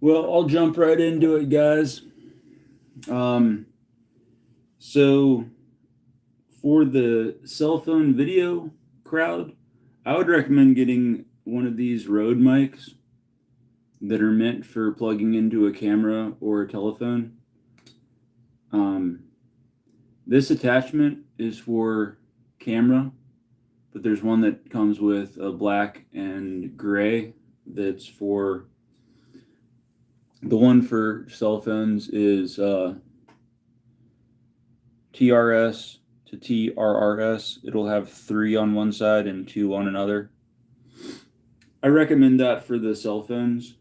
Well, I'll jump right into it, guys. Um, so for the cell phone video crowd, I would recommend getting one of these Rode mics that are meant for plugging into a camera or a telephone. Um, this attachment is for camera, but there's one that comes with a black and gray that's for the one for cell phones is TRS to TRRS. It'll have 3 on one side and 2 on another. I recommend that for the cell phones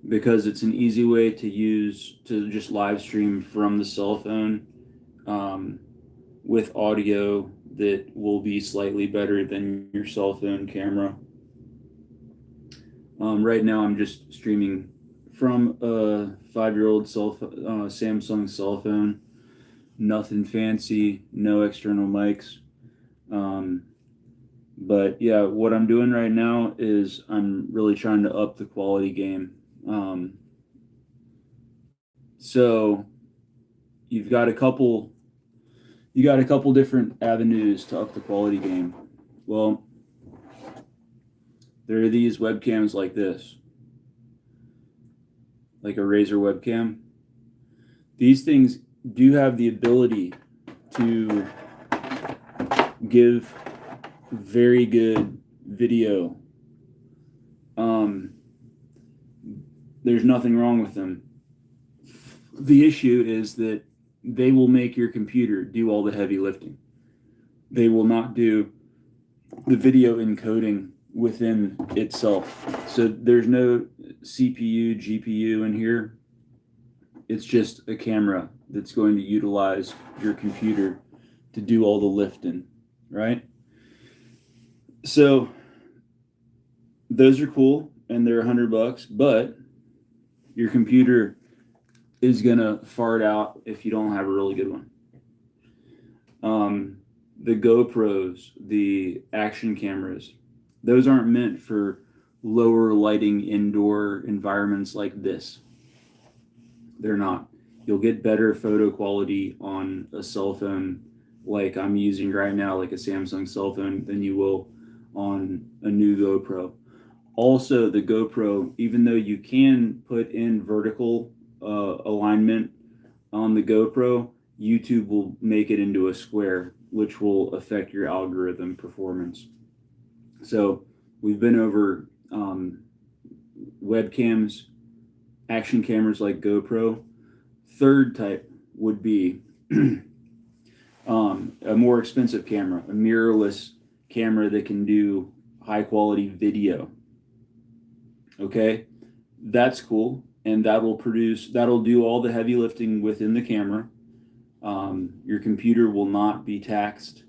because it's an easy way to use to just live stream from the cell phone with audio that will be slightly better than your cell phone camera. Right now, I'm just streaming from a 5-year-old Samsung cell phone. Nothing fancy, no external mics. But yeah, what I'm doing right now is I'm really trying to up the quality game. So you've got a couple different avenues to up the quality game. Well, there are these webcams like this, like a Razer webcam. These things do have the ability to give very good video. There's nothing wrong with them. The issue is that they will make your computer do all the heavy lifting. They will not do the video encoding within itself. So there's no CPU, GPU in here. It's just a camera that's going to utilize your computer to do all the lifting, right? So those are cool and they're $100, but your computer is gonna fart out if you don't have a really good one. The GoPros, the action cameras, those aren't meant for lower lighting indoor environments like this. They're not. You'll get better photo quality on a cell phone like I'm using right now, like a Samsung cell phone, than you will on a new GoPro. Also, the GoPro, even though you can put in vertical alignment on the GoPro, YouTube will make it into a square, which will affect your algorithm performance. So we've been over webcams, action cameras like GoPro. Third type would be a more expensive camera, a mirrorless camera that can do high quality video. Okay, that's cool, and that'll do all the heavy lifting within the camera. Your computer will not be taxed.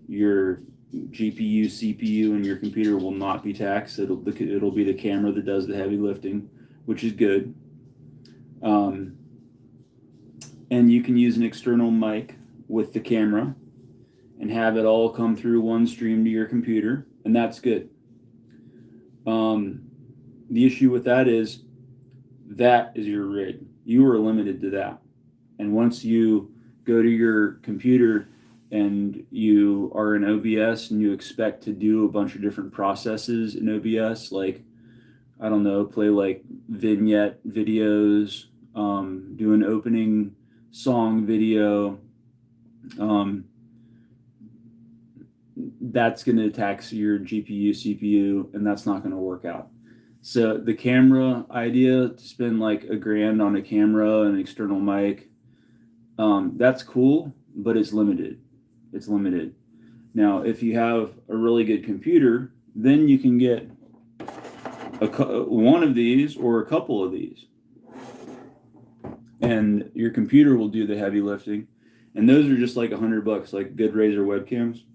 Your GPU, CPU, and your computer will not be taxed. It'll be the camera that does the heavy lifting, which is good. And you can use an external mic with the camera and have it all come through one stream to your computer, and that's good. The issue with that is your rig. You are limited to that. And once you go to your computer and you are in OBS and you expect to do a bunch of different processes in OBS, like, I don't know, play like vignette videos, do an opening song video, that's going to tax your GPU, CPU, and that's not going to work out. So the camera idea, to spend like $1,000 on a camera and an external mic, that's cool, but it's limited. It's limited. Now, if you have a really good computer, then you can get one of these or a couple of these, and your computer will do the heavy lifting. And those are just like $100, like good Razer webcams.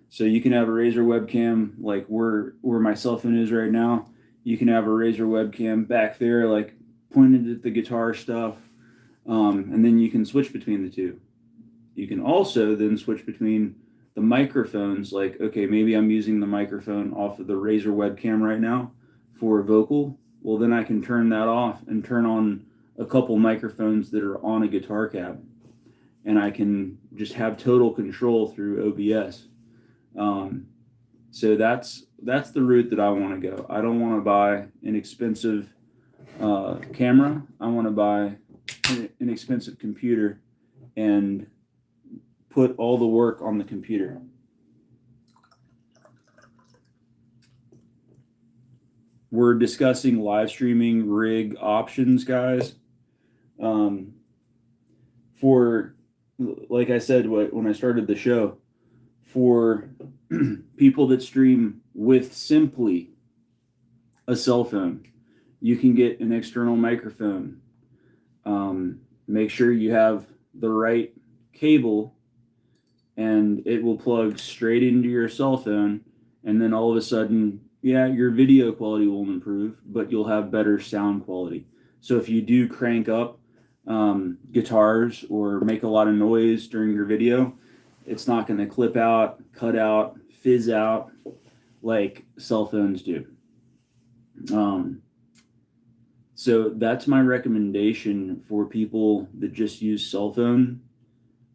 So you can have a Razer webcam like where my cell phone is right now. You can have a Razer webcam back there, like pointed at the guitar stuff, and then you can switch between the two. You can also then switch between the microphones. Like, okay, maybe I'm using the microphone off of the Razer webcam right now for vocal, well, then I can turn that off and turn on a couple microphones that are on a guitar cab, and I can just have total control through OBS. So that's the route that I want to go. I don't want to buy an expensive camera. I want to buy an expensive computer and put all the work on the computer. We're discussing live streaming rig options, guys. For, like I said, when I started the show, for people that stream with simply a cell phone, you can get an external microphone. Make sure you have the right cable, and it will plug straight into your cell phone, and then all of a sudden, yeah, your video quality will improve, but you'll have better sound quality. So if you do crank up guitars or make a lot of noise during your video, it's not going to clip out, cut out, fizz out like cell phones do. So that's my recommendation for people that just use cell phone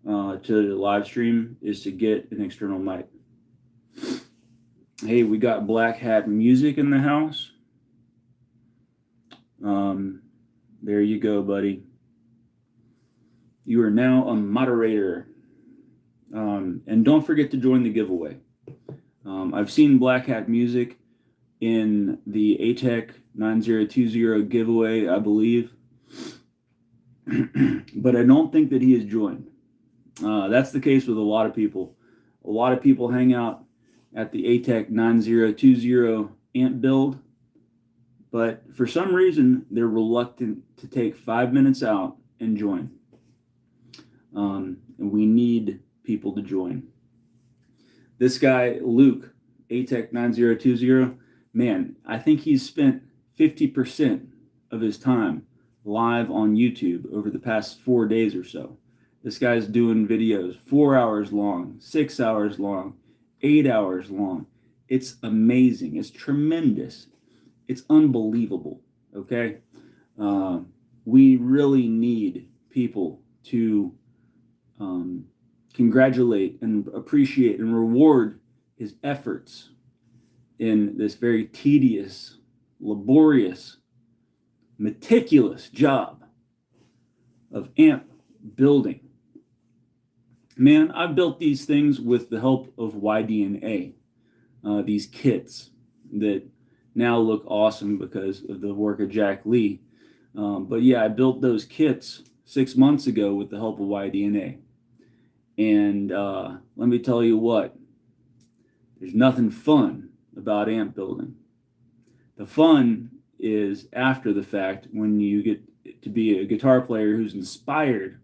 to live stream, is to get an external mic. Hey, we got Black Hat Music in the house. There you go, buddy. You are now a moderator. And don't forget to join the giveaway. I've seen Black Hat Music in the ATEC 9020 giveaway, I believe. But I don't think that he has joined. That's the case with a lot of people. A lot of people hang out at the ATEC 9020 amp build, but for some reason they're reluctant to take 5 minutes out and join. And we need people to join. This guy, Luke, ATEC 9020, man, I think he's spent 50% of his time live on YouTube over the past 4 days or so. This guy's doing videos 4 hours long, 6 hours long, 8 hours long. It's amazing. It's tremendous. It's unbelievable. Okay? We really need people to congratulate and appreciate and reward his efforts in this very tedious, laborious, meticulous job of amp building. Man, I built these things with the help of YDNA, these kits that now look awesome because of the work of Jack Lee. But yeah, I built those kits 6 months ago with the help of YDNA. And let me tell you what, there's nothing fun about amp building. The fun is after the fact, when you get to be a guitar player who's inspired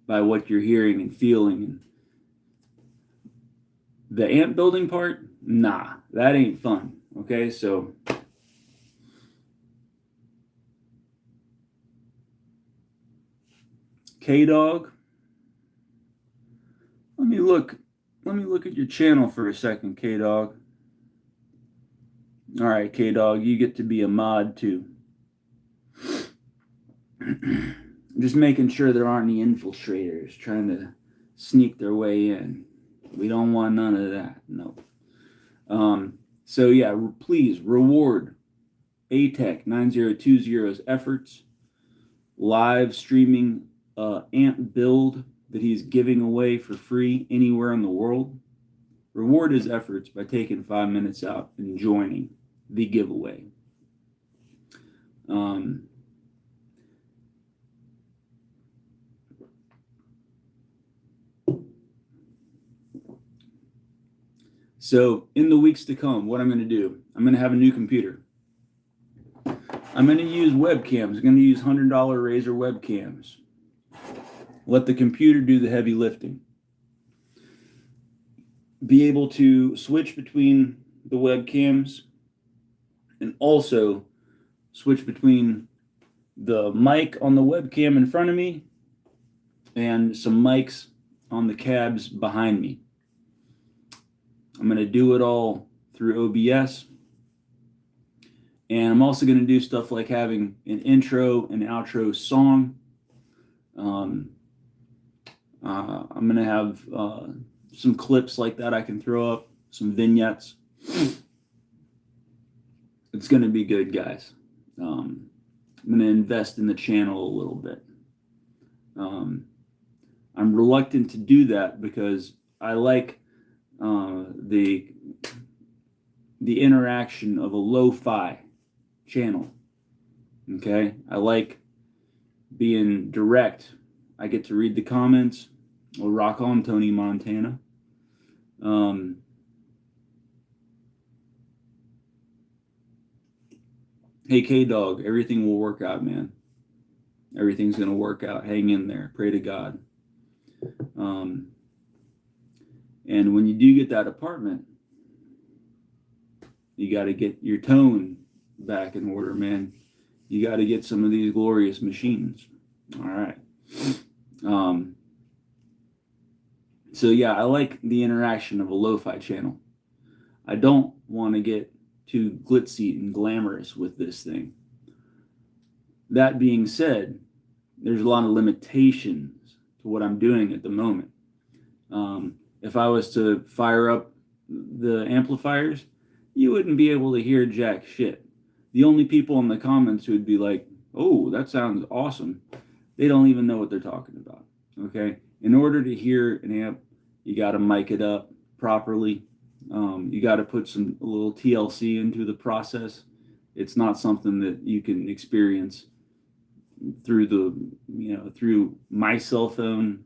by what you're hearing and feeling. The amp building part, nah, that ain't fun. Okay, so K-Dog, let me look at your channel for a second, K-Dog. All right, K-Dog, you get to be a mod too. Just making sure there aren't any infiltrators trying to sneak their way in. We don't want none of that. No. So yeah, please reward ATEC 9020's efforts, live streaming amp build that he's giving away for free anywhere in the world. Reward his efforts by taking 5 minutes out and joining the giveaway. So in the weeks to come, what I'm going to do, I'm going to have a new computer. I'm going to use webcams. I'm going to use $100 Razer webcams. Let the computer do the heavy lifting. Be able to switch between the webcams and also switch between the mic on the webcam in front of me and some mics on the cabs behind me. I'm going to do it all through OBS, And I'm also going to do stuff like having an intro and outro song. I'm going to have some clips like that I can throw up, some vignettes. It's going to be good, guys. I'm going to invest in the channel a little bit. I'm reluctant to do that because I like the interaction of a lo-fi channel. Okay, I like being direct. I get to read the comments. Well, rock on, Tony Montana. Hey, K-Dog, everything will work out, man. Everything's going to work out. Hang in there. Pray to God. And when you do get that apartment, you got to get your tone back in order, man. You got to get some of these glorious machines. All right. So yeah, I like the interaction of a lo-fi channel. I don't want to get too glitzy and glamorous with this thing. That being said, there's a lot of limitations to what I'm doing at the moment. If I was to fire up the amplifiers, you wouldn't be able to hear jack shit. The only people in the comments who would be like, oh, that sounds awesome, they don't even know what they're talking about. Okay? In order to hear an amp, you got to mic it up properly. You got to put a little TLC into the process. It's not something that you can experience through my cell phone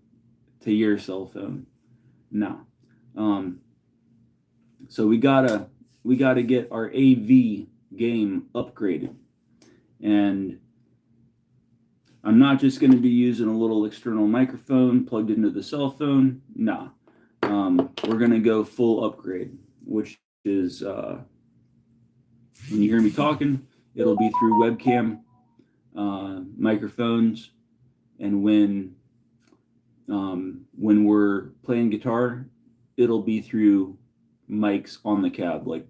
to your cell phone. No. So we gotta get our AV game upgraded. And I'm not just going to be using a little external microphone plugged into the cell phone. Nah. We're going to go full upgrade, which is when you hear me talking, it'll be through webcam microphones, and when we're playing guitar, it'll be through mics on the cab, like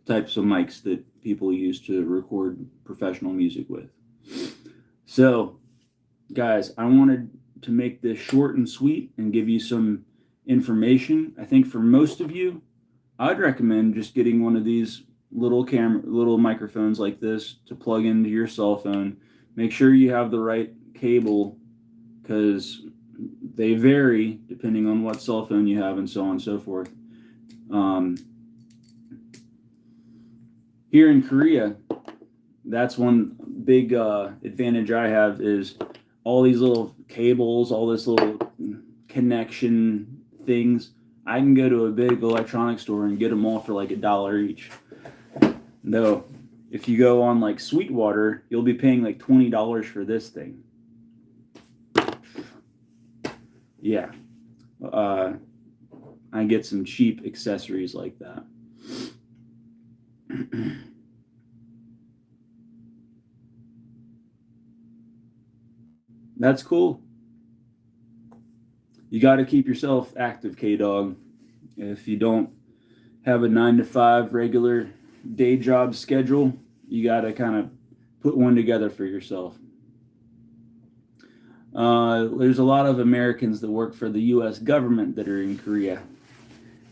types of mics that people use to record professional music with. So, guys, I wanted to make this short and sweet and give you some information. I think for most of you, I'd recommend just getting one of these little microphones like this to plug into your cell phone. Make sure you have the right cable, because they vary depending on what cell phone you have and so on and so forth. Here in Korea, that's one big advantage I have, is all these little cables, all this little connection things. I can go to a big electronics store and get them all for like $1 each. No, if you go on like Sweetwater, you'll be paying like $20 for this thing. Yeah. I get some cheap accessories like that. That's cool. You got to keep yourself active, K-Dog. If you don't have a 9-to-5 regular day job schedule, you got to kind of put one together for yourself. There's a lot of Americans that work for the U.S. government that are in Korea.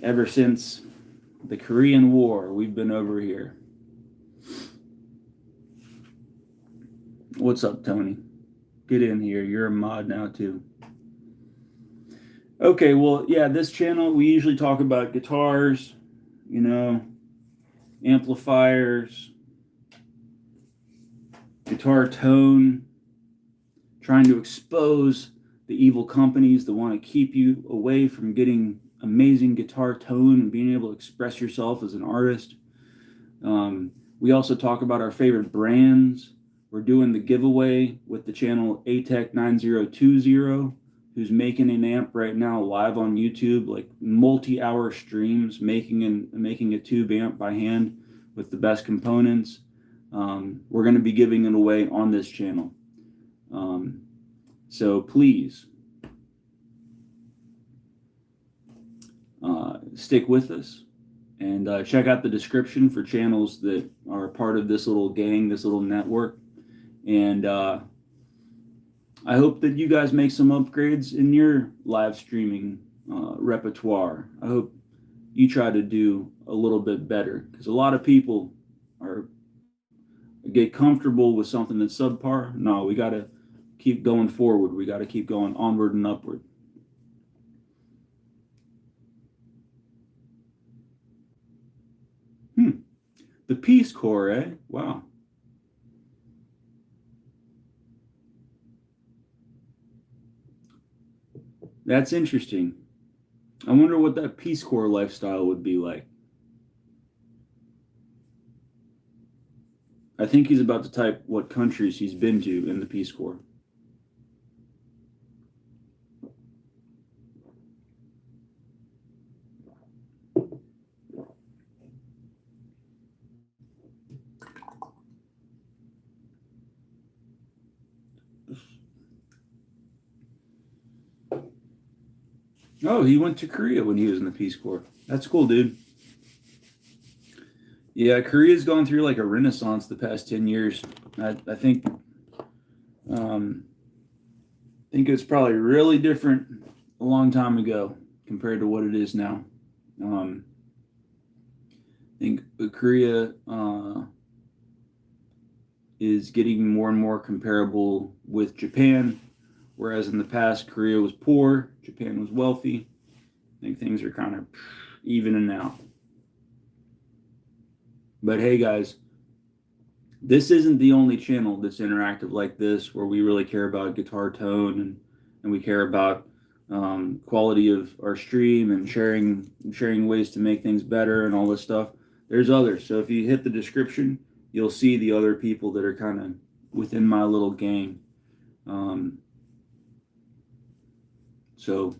Ever since the Korean War, we've been over here. What's up, Tony? Get in here. You're a mod now, too. Okay, well, yeah, this channel, we usually talk about guitars, amplifiers, guitar tone, trying to expose the evil companies that want to keep you away from getting amazing guitar tone and being able to express yourself as an artist. We also talk about our favorite brands. We're doing the giveaway with the channel ATEC9020, who's making an amp right now live on YouTube, like multi-hour streams, making a tube amp by hand with the best components. We're going to be giving it away on this channel. So please stick with us And check out the description for channels that are part of this little gang, this little network. And I hope that you guys make some upgrades in your live streaming repertoire. I hope you try to do a little bit better, because a lot of people get comfortable with something that's subpar. No, we got to keep going forward. We got to keep going onward and upward. The Peace Corps, eh? Wow. That's interesting. I wonder what that Peace Corps lifestyle would be like. I think he's about to type what countries he's been to in the Peace Corps. Oh, he went to Korea when he was in the Peace Corps. That's cool, dude. Yeah, Korea's gone through like a renaissance the past 10 years. I think it's probably really different a long time ago compared to what it is now. I think Korea is getting more and more comparable with Japan, whereas in the past Korea was poor, Japan was wealthy. I think things are kind of evening out. But hey guys, this isn't the only channel that's interactive like this, where we really care about guitar tone and we care about quality of our stream and sharing ways to make things better and all this stuff. There's others. So if you hit the description, you'll see the other people that are kind of within my little gang. So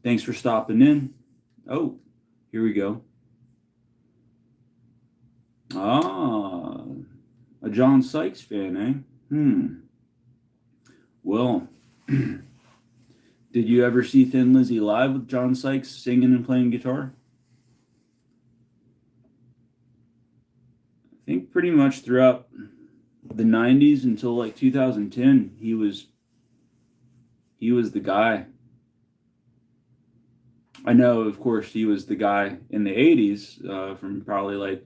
thanks for stopping in. Oh, here we go. Ah, a John Sykes fan, eh? Well, did you ever see Thin Lizzy live with John Sykes singing and playing guitar? I think pretty much throughout the 90s until like 2010, he was the guy. I know, of course, he was the guy in the 80s from probably like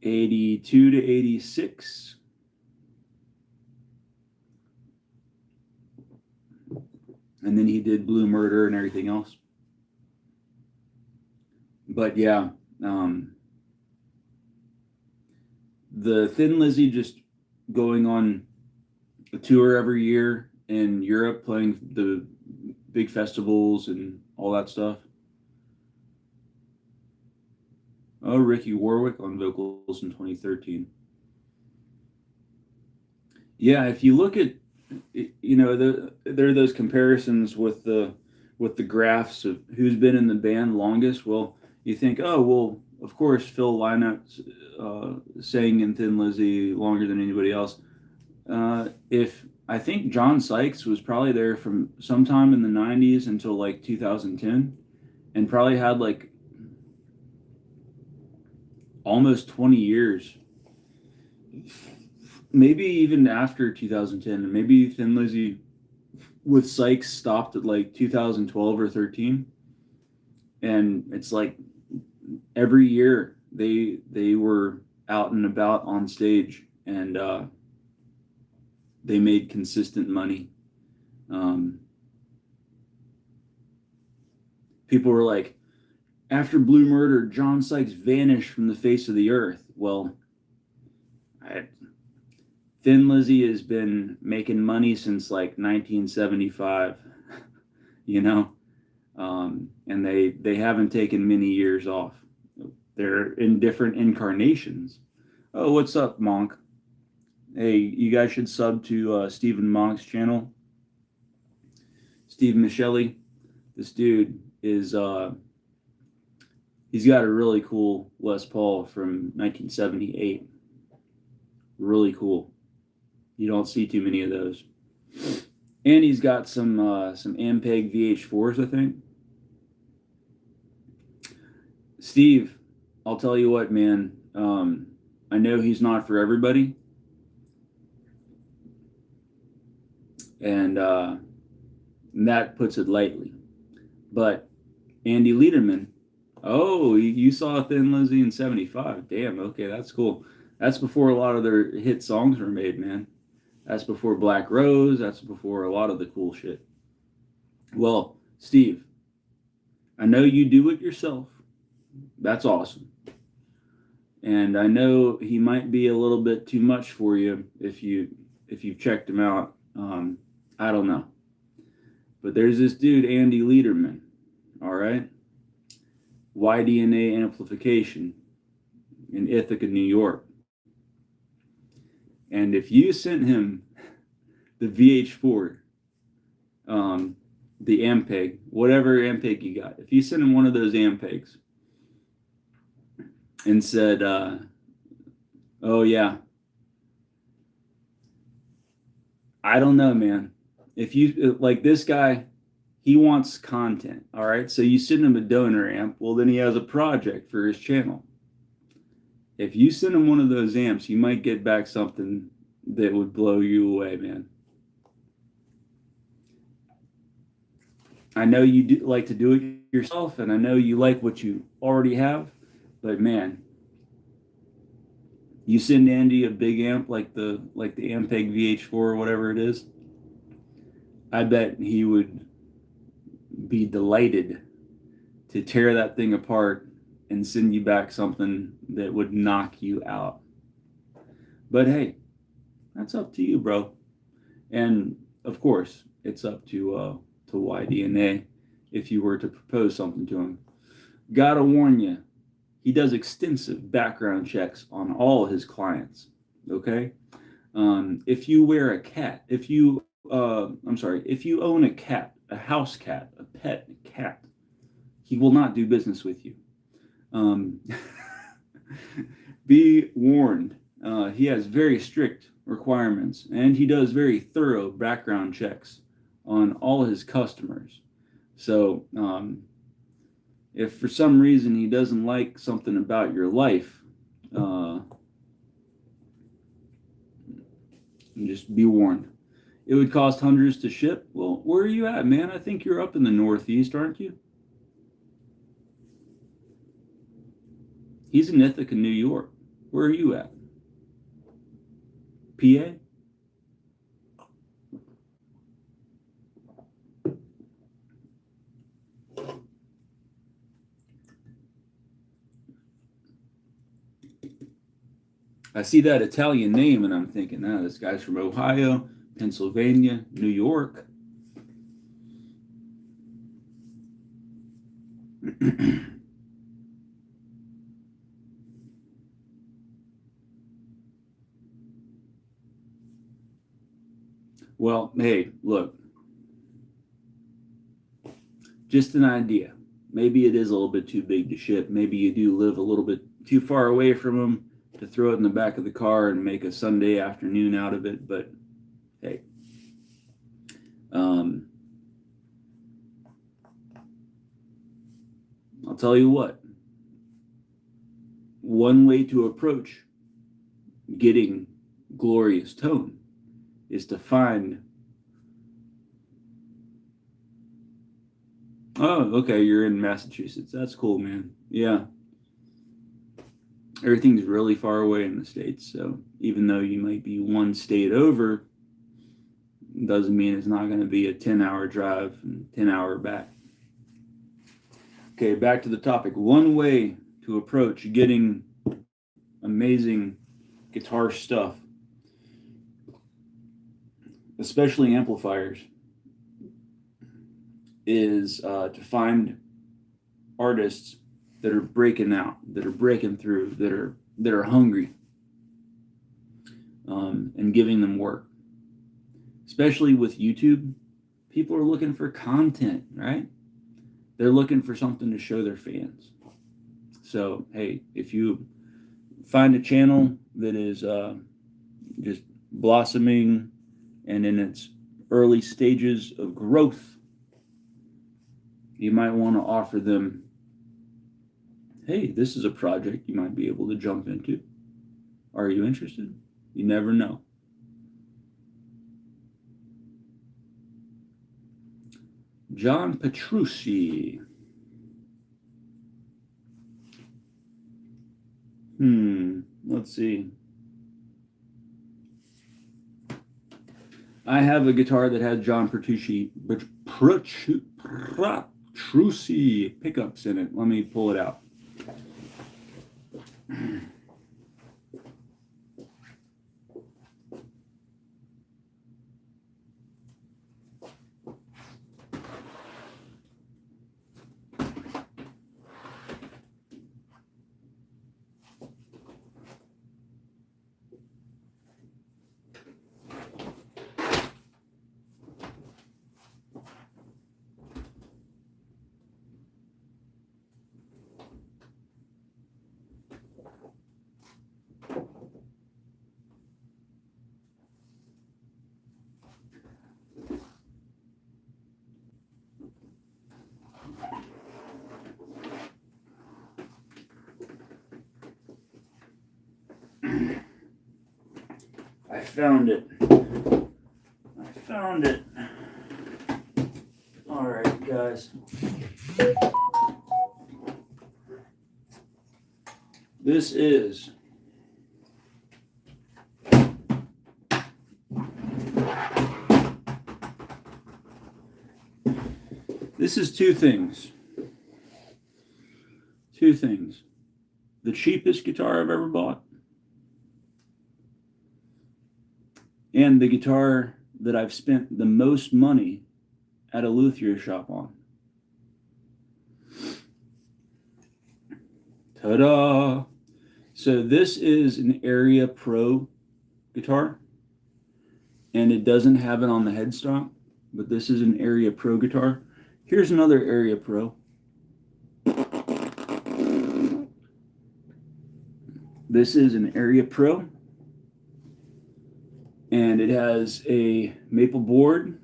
82 to 86. And then he did Blue Murder and everything else. But yeah, the Thin Lizzy just going on a tour every year in Europe, playing the big festivals and all that stuff. Oh, Ricky Warwick on vocals in 2013. Yeah, if you look at, there are those comparisons with the graphs of who's been in the band longest. Well, you think, oh, well, of course, Phil Lynott sang in Thin Lizzy longer than anybody else. If I think John Sykes was probably there from sometime in the 90s until like 2010, and probably had like almost 20 years, maybe even after 2010, and maybe Thin Lizzy with Sykes stopped at like 2012 or 13. And it's like every year they were out and about on stage, and they made consistent money. People were like, after Blue Murder, John Sykes vanished from the face of the earth. Well, Thin Lizzy has been making money since like 1975, and they haven't taken many years off. They're in different incarnations. Oh, what's up, Monk? Hey, you guys should sub to Stephen Monk's channel. Steve Michelli. This dude is he's got a really cool Les Paul from 1978. Really cool. You don't see too many of those. And he's got some Ampeg VH4s, I think. Steve, I'll tell you what, man. I know he's not for everybody, and that puts it lightly. But Andy Lederman, oh, you saw Thin Lizzy in '75. Damn, okay, that's cool. That's before a lot of their hit songs were made, man. That's before Black Rose. That's before a lot of the cool shit. Well, Steve, I know you do it yourself. That's awesome. And I know he might be a little bit too much for you if you've checked him out. I don't know. But there's this dude, Andy Lederman, all right? YDNA Amplification in Ithaca, New York. And if you sent him the VH4, the Ampeg, whatever Ampeg you got, if you sent him one of those Ampegs and said, oh yeah, I don't know, man. If you, like this guy, he wants content, all right? So you send him a donor amp, well, then he has a project for his channel. If you send him one of those amps, you might get back something that would blow you away, man. I know you do like to do it yourself, and I know you like what you already have, but man, you send Andy a big amp like the Ampeg VH4 or whatever it is, I bet he would be delighted to tear that thing apart and send you back something that would knock you out. But hey, that's up to you, bro. And of course, it's up to YDNA if you were to propose something to him. Gotta warn you, he does extensive background checks on all his clients. Okay, if you wear a cat, if you own a cat, a house cat, a pet cat, he will not do business with you. Be warned. He has very strict requirements, and he does very thorough background checks on all his customers. So if for some reason he doesn't like something about your life, just be warned. It would cost hundreds to ship. Well, where are you at, man? I think you're up in the Northeast, aren't you? He's in Ithaca, New York. Where are you at? PA? I see that Italian name and I'm thinking, this guy's from Ohio, Pennsylvania, New York. Well, hey, look, just an idea. Maybe it is a little bit too big to ship. Maybe you do live a little bit too far away from them to throw it in the back of the car and make a Sunday afternoon out of it. But hey, I'll tell you what, one way to approach getting glorious tone is to find, oh, okay, you're in Massachusetts. That's cool, man. Yeah. Everything's really far away in the States. So even though you might be one state over, doesn't mean it's not going to be a 10-hour drive and 10-hour back. Okay, back to the topic. One way to approach getting amazing guitar stuff, especially amplifiers, is to find artists that are breaking out, that are breaking through, that are hungry, and giving them work. Especially with YouTube, people are looking for content, right? They're looking for something to show their fans. So, hey, if you find a channel that is just blossoming and in its early stages of growth, you might want to offer them, hey, this is a project you might be able to jump into. Are you interested? You never know. John Petrucci. Let's see. I have a guitar that has John Petrucci pickups in it. Let me pull it out. I found it. All right, guys. This is two things. The cheapest guitar I've ever bought, and the guitar that I've spent the most money at a luthier shop on. Ta-da! So this is an Area Pro guitar, and it doesn't have it on the headstock, but this is an Area Pro guitar. Here's another Area Pro. This is an Area Pro, and it has a maple board,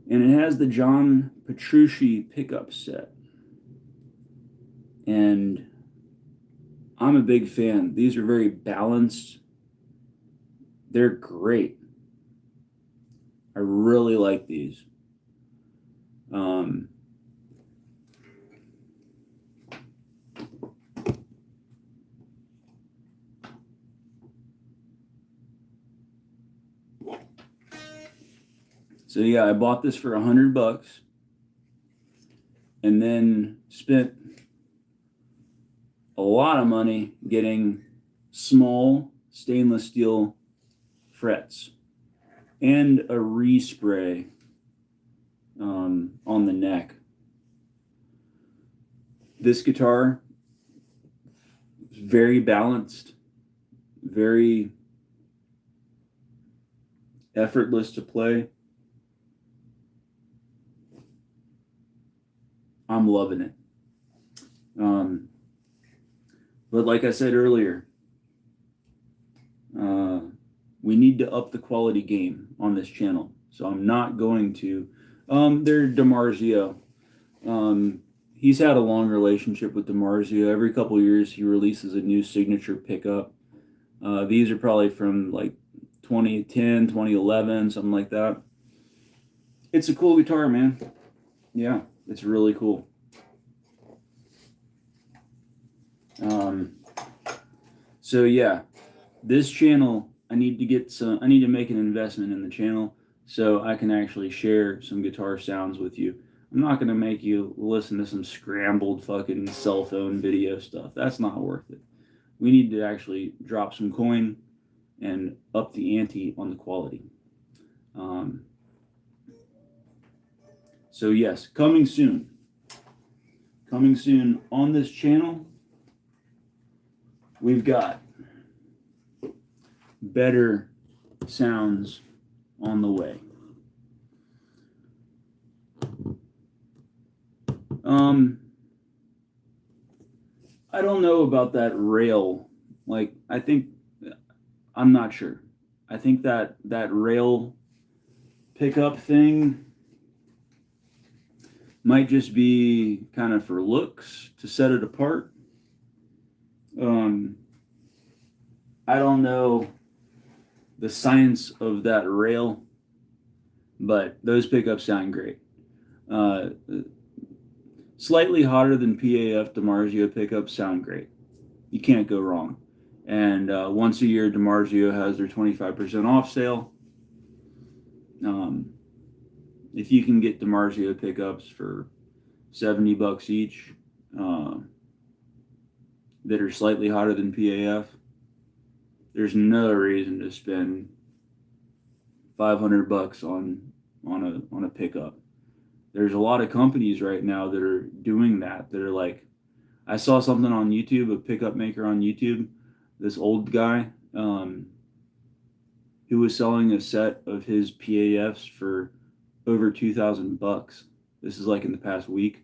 and it has the John Petrucci pickup set. And I'm a big fan. These are very balanced. They're great. I really like these. So yeah, I bought this for $100 and then spent a lot of money getting small stainless steel frets and a respray on the neck. This guitar is very balanced, very effortless to play. I'm loving it. But like I said earlier, we need to up the quality game on this channel. So I'm not going to. They're DiMarzio. He's had a long relationship with DiMarzio. Every couple of years, he releases a new signature pickup. These are probably from like 2010, 2011, something like that. It's a cool guitar, man. Yeah, it's really cool. So yeah, this channel, I need to make an investment in the channel so I can actually share some guitar sounds with you. I'm not going to make you listen to some scrambled fucking cell phone video stuff. That's not worth it. We need to actually drop some coin and up the ante on the quality. So yes, coming soon on this channel, we've got better sounds on the way. I don't know about that rail. I'm not sure. I think that rail pickup thing might just be kind of for looks to set it apart. I don't know the science of that rail, but those pickups sound great. Uh, Slightly hotter than PAF DiMarzio pickups sound great. You can't go wrong. And once a year, DiMarzio has their 25% off sale. If you can get DiMarzio pickups for $70 each that are slightly hotter than PAF, there's no reason to spend $500 on a pickup. There's a lot of companies right now that are doing that are like, I saw something on YouTube, a pickup maker on YouTube, this old guy who was selling a set of his PAFs for over $2,000. This is like in the past week.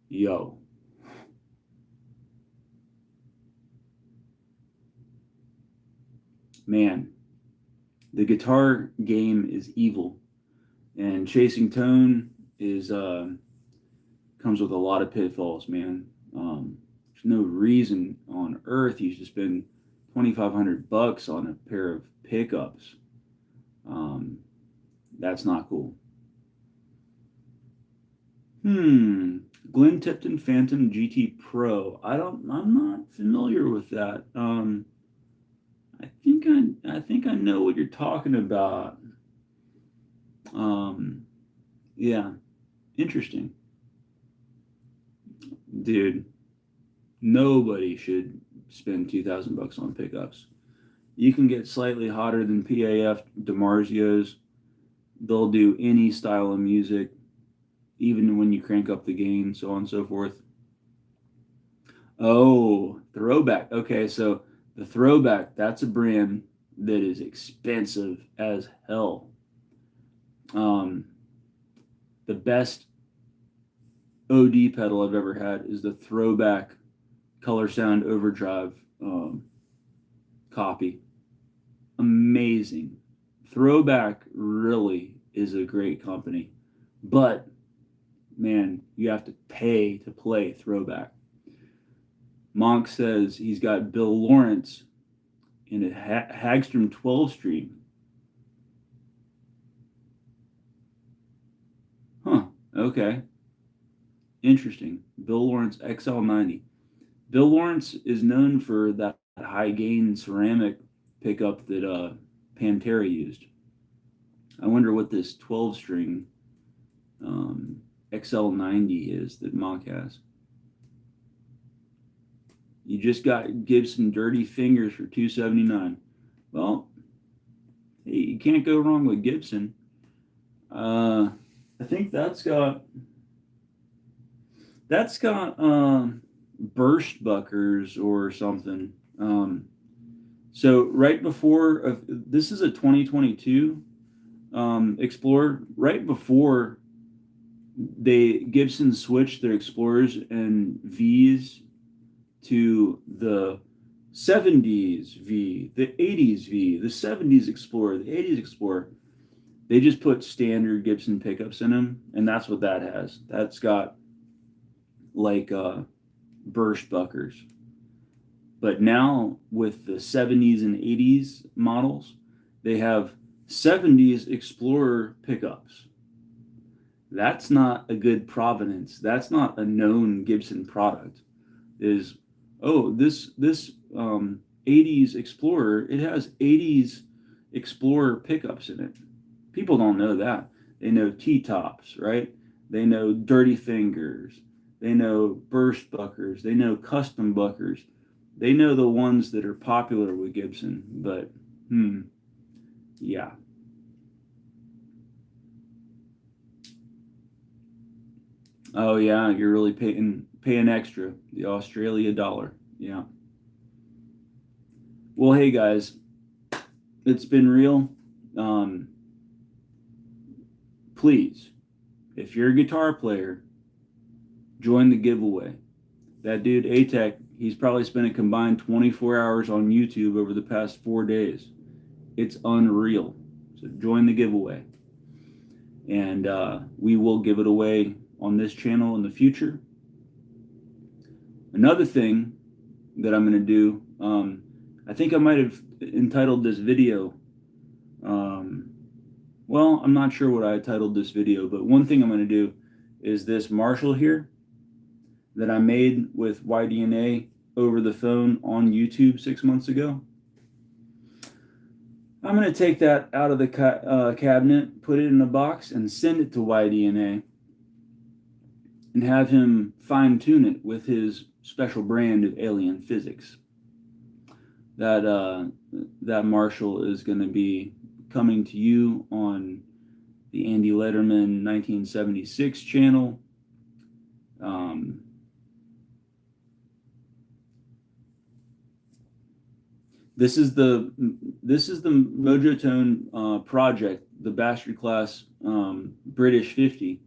Yo. Man, the guitar game is evil, and chasing tone is comes with a lot of pitfalls, man. There's no reason on earth you should spend $2,500 on a pair of pickups. That's not cool. Glenn Tipton Phantom GT Pro. I'm not familiar with that. I think I know what you're talking about. Yeah, interesting. Dude, nobody should spend $2,000 on pickups. You can get slightly hotter than PAF DiMarzios. They'll do any style of music, even when you crank up the gain, so on and so forth. Oh, Throwback. Okay, so the Throwback, that's a brand that is expensive as hell. The best OD pedal I've ever had is the Throwback Color Sound Overdrive copy. Amazing. Throwback really is a great company, but man, you have to pay to play Throwback. Monk says he's got Bill Lawrence in a Hagstrom 12 string. Huh, okay. Interesting. Bill Lawrence XL90. Bill Lawrence is known for that high gain ceramic pickup that Pantera used. I wonder what this 12 string XL90 is that Monk has. You just got Gibson Dirty Fingers for $279. Well, hey, you can't go wrong with Gibson. I think that's got burst buckers or something. So right before this is a 2022 Explorer. Right before Gibson switched their Explorers and Vs to the 70s V, the 80s V, the 70s Explorer, the 80s Explorer. They just put standard Gibson pickups in them, and that's what that has. That's got like burst buckers. But now with the 70s and 80s models, they have 70s Explorer pickups. That's not a good provenance. That's not a known Gibson product. This 80s Explorer, it has 80s Explorer pickups in it. People don't know that. They know T-tops, right? They know Dirty Fingers. They know burst buckers. They know custom buckers. They know the ones that are popular with Gibson, but yeah. Oh yeah, you're really paying extra, the Australia dollar. Yeah. Well, hey guys, it's been real. Please, if you're a guitar player, join the giveaway. That dude A-Tech, he's probably spent a combined 24 hours on YouTube over the past 4 days. It's unreal. So join the giveaway. and we will give it away on this channel in the future. Another thing that I'm going to do, I think I might have entitled this video, well, I'm not sure what I titled this video, but one thing I'm going to do is this Marshall here that I made with YDNA over the phone on YouTube 6 months ago. I'm going to take that out of the cabinet, put it in a box, and send it to YDNA and have him fine-tune it with his special brand of alien physics. That Marshall is going to be coming to you on the Andy Letterman 1976 channel. This is the Mojotone project, the bastard class British 50,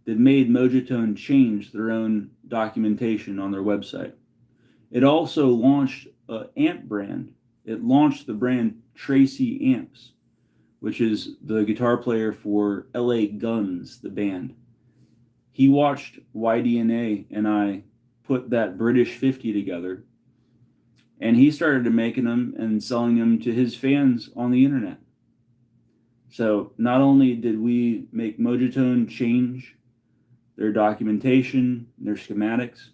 that made Mojotone change their own documentation on their website. It also launched an amp brand. It launched the brand Tracy Amps, which is the guitar player for LA Guns, the band. He watched YDNA and I put that British 50 together, and he started making them and selling them to his fans on the internet. So not only did we make Mojotone change their documentation, their schematics,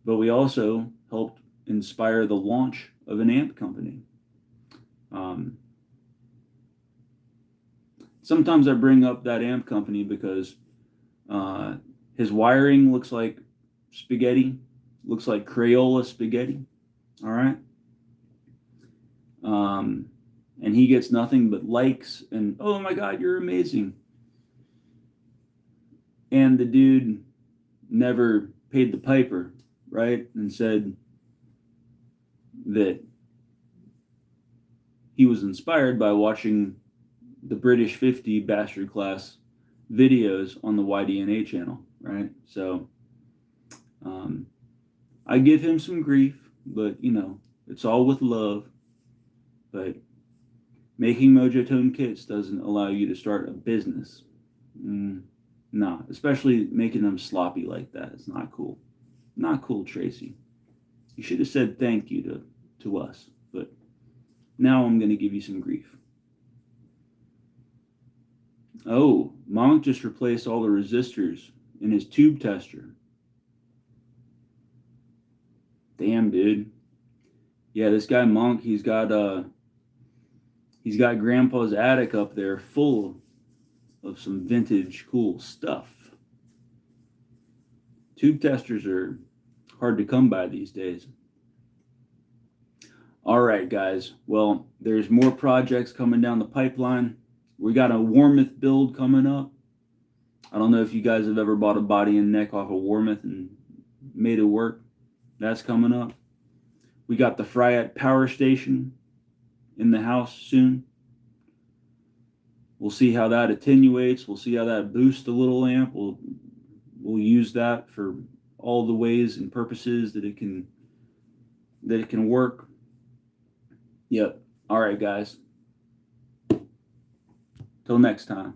but we also helped inspire the launch of an amp company. Sometimes I bring up that amp company because his wiring looks like spaghetti, looks like Crayola spaghetti. All right. And he gets nothing but likes and, oh my God, you're amazing. And the dude never paid the piper, right? And said that he was inspired by watching the British 50 bastard class videos on the YDNA channel, right? So I give him some grief, but you know, it's all with love. But making Mojotone kits doesn't allow you to start a business. Nah, especially making them sloppy like that. It's not cool. Not cool, Tracy. You should have said thank you to us. But now I'm going to give you some grief. Oh, Monk just replaced all the resistors in his tube tester. Damn, dude. Yeah, this guy Monk, he's got Grandpa's attic up there full of some vintage cool stuff. Tube testers are hard to come by these days. All right, guys. Well, there's more projects coming down the pipeline. We got a Warmoth build coming up. I don't know if you guys have ever bought a body and neck off a Warmoth and made it work. That's coming up. We got the Fryette power station in the house soon. We'll see how that attenuates. We'll see how that boosts the little amp. We'll use that for all the ways and purposes that it can work. Yep. All right, guys. Till next time.